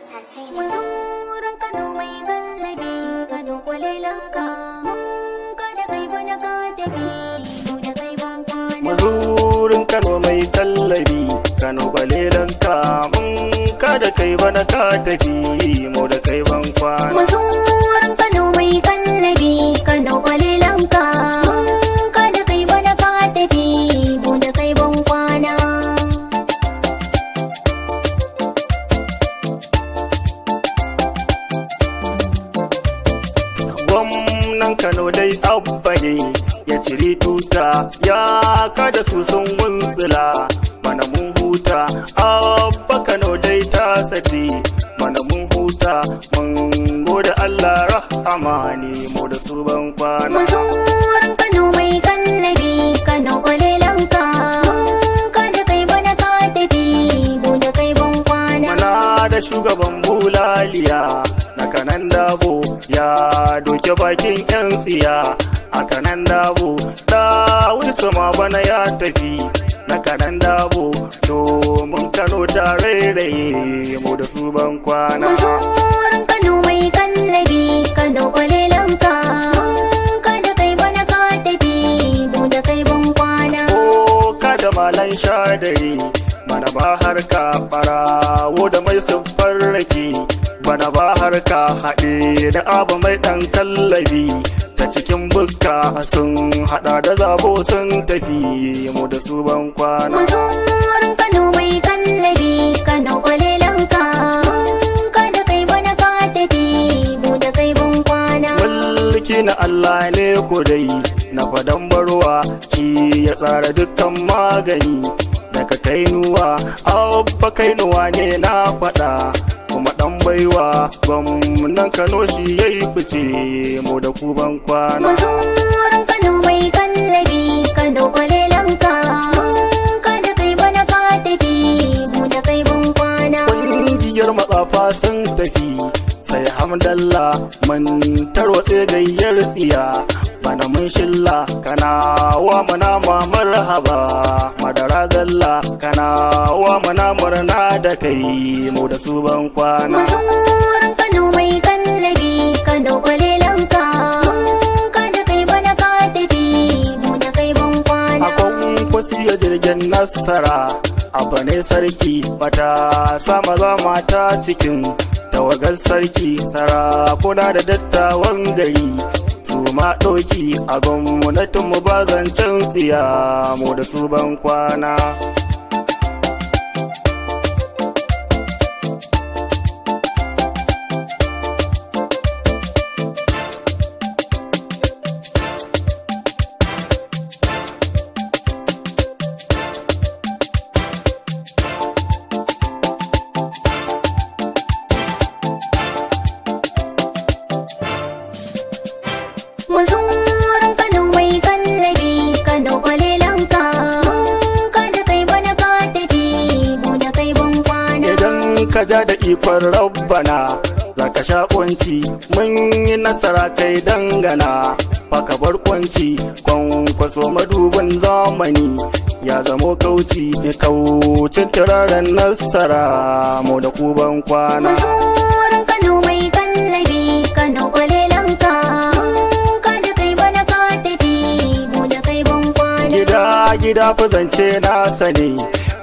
Mazuran Kano mai gallabi, Kano kwalelanka, mun kada kai bana ka tafi, mu da kai ban kwana. Mazurin Kano mai kallabi, Kano kwalelanka, mun kada kai bana ka tafi, mu da kai ban kwana. Mazuran Kano mai gallabi, Kano kwalelanka, mun kada kai bana ka tafi, mu da kai ban kwana. Gwamnan Kano dai abba ne ya ciri tuta, ya kada su sun wuntsila, mana mun huta. Abba Kano dai ta sace, mana mun huta, mun gode Allah rahama ne mu da su ban kwana. Mazuran Kano mai gallabi, Kano kwalelanka, mun kada kai bana ka tafi, mu da kai ban kwana. Mana da shugaban bulaliya na kanan dabo, ya doke bakin yan tsiya a kanan dabo. Dawisu ma bana ya tafi na kanan dabo, domin Kano ta rairaye mu da su ban kwana. Mazuran Kano mai gallabi, Kano kwalelanka, mun kada kai bana ka tafi, mu da kai ban kwana. Ko kada malan shadari, bana ba harka farawo da mai siffar rake, bana ba harka haɗe da abu mai ɗan kallabi. Ta cikin bukka sun haɗa da zabo sun tafi, mu da su ban kwana. Mazuran Kano mai gallabi, Kano kwalelanka, mun kada kai bana ka tafi, mu da kai ban kwana. Mulki na Allah ne ko dai na fadan barwa, shi ya tsara dukkan magani daga kainuwa. Abba kainuwa ne na faɗa kuma ɗan baiwa, gwamnan Kano shi ya yi fice, mu da ku ban kwana. Mazuran Kano mai gallabi, Kano kwalelanka, mun kada kai bana ka tafi, mu da kai ban kwana. Ƙungiyar matsafa sun tafi sai hamdalla, mun tarwatse gayyar tsiya, bana mun shilla. Kana wa mana marhaba madara zalla, kana wa mana murna da kai, mu da su ban kwana. Mazuran Kano mai gallabi, Kano kwalelanka, mun kada kai bana ka tafi, mu da kai ban kwana. Akon kwasiya jirgin nasara, abu ne sarki, bata sama za mata cikin tawagar sarki. Sarakuna da dattawan gari su ma ɗauki, a gwamnatin mu ba zancen tsiya, mu da su ban kwana. Mazuran Kano mai gallabi, Kano kwalelanka, mun kada kai bana ka tafi, mu da kai ban kwana. Idan ka ja da ikon rabbana za ka sha kunci, mun yi nasara kai dangana, faka bar kwanci. Kwankwaso madubin zamani ya zamo kauci, kaucin turaren nasara, mu da ku ban kwana. Mazuran Kano mai gallabi, Kano kwalelanka, mun kada kai bana ka tafi, mu da kai ban kwana. Gida zance na sani,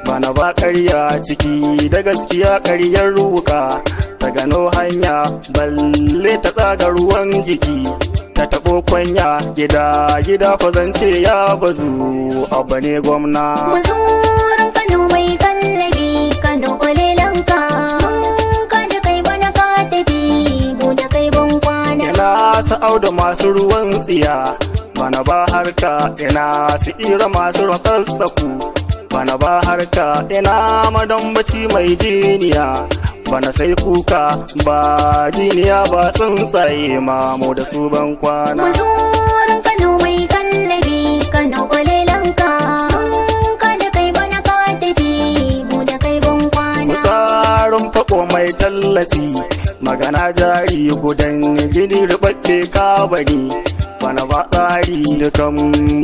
bana ba ƙarya ciki da gaskiya ƙaryar ruka. Ta gano hanya balle ta tsaga ruwan jiki, ta taɓo kwanya. Gida zance ya bazu, abba ne gwamna. Mazuran Kano mai gallabi, Kano kwalelanka, mun kada kai bana ka tafi, mu da kai ban kwana. Ina sa'au da masu ruwan tsiya, bana ba harka. Ina su ira masu rasassaku, bana ba harka. Ina madambaci mai jiniya, bana sai kuka ba jiniya ba tsuntsaye, ma mu da su ban kwana. Mazuran Kano mai gallabi, Kano kwalelanka, mun kada kai bana ka tafi, mu da kai ban kwana. Tsarin fako mai tallafi, magana jari gudan jini rubabbe kabari, bana ba tsari dukan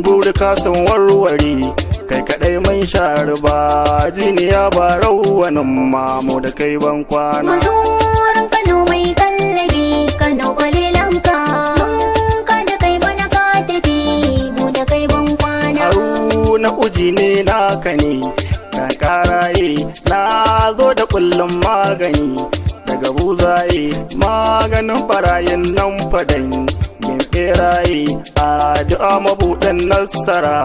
burika sun warware. kai kadai mai sharuba jiniya ba rawanin mamu da kai ban kwana. Mazurin Kano mai kallabi Kano kwalilanka ka da kai bana ka tafi mu da kai ban kwana. Haruna uji ne naka ne kan karaye na zo da kullum magani daga buzaye maganin barayin nan fadan yin beraye addu'a mabuɗin nasara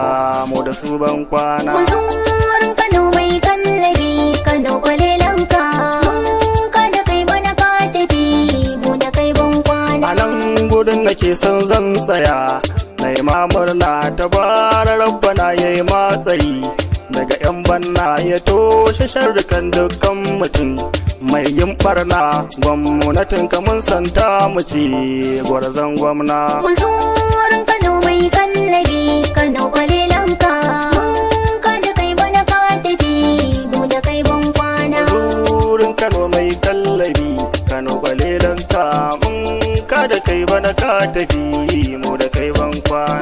mu da su ban kwana. Mazurin Kano mai kallabi Kano kwalilanka ka da kai bana ka tafi mu da kai ban kwana. A nan gudun nake son zan tsaya na yi murna ta bara rabbana ya yi matsayi daga 'yan banna ya toshe sharrukan dukkan mutum mai yin barna gwamnatin kamun santa mu ce gwarzon gwamna. Mazurin Kano mai kallabi Kano kwalilanka ka da kai bana ka tafi mu da kai ban kwana. Mazurin Kano mai kallabi Kano kwalilanka ka da kai bana ka tafi mu da kai ban kwana.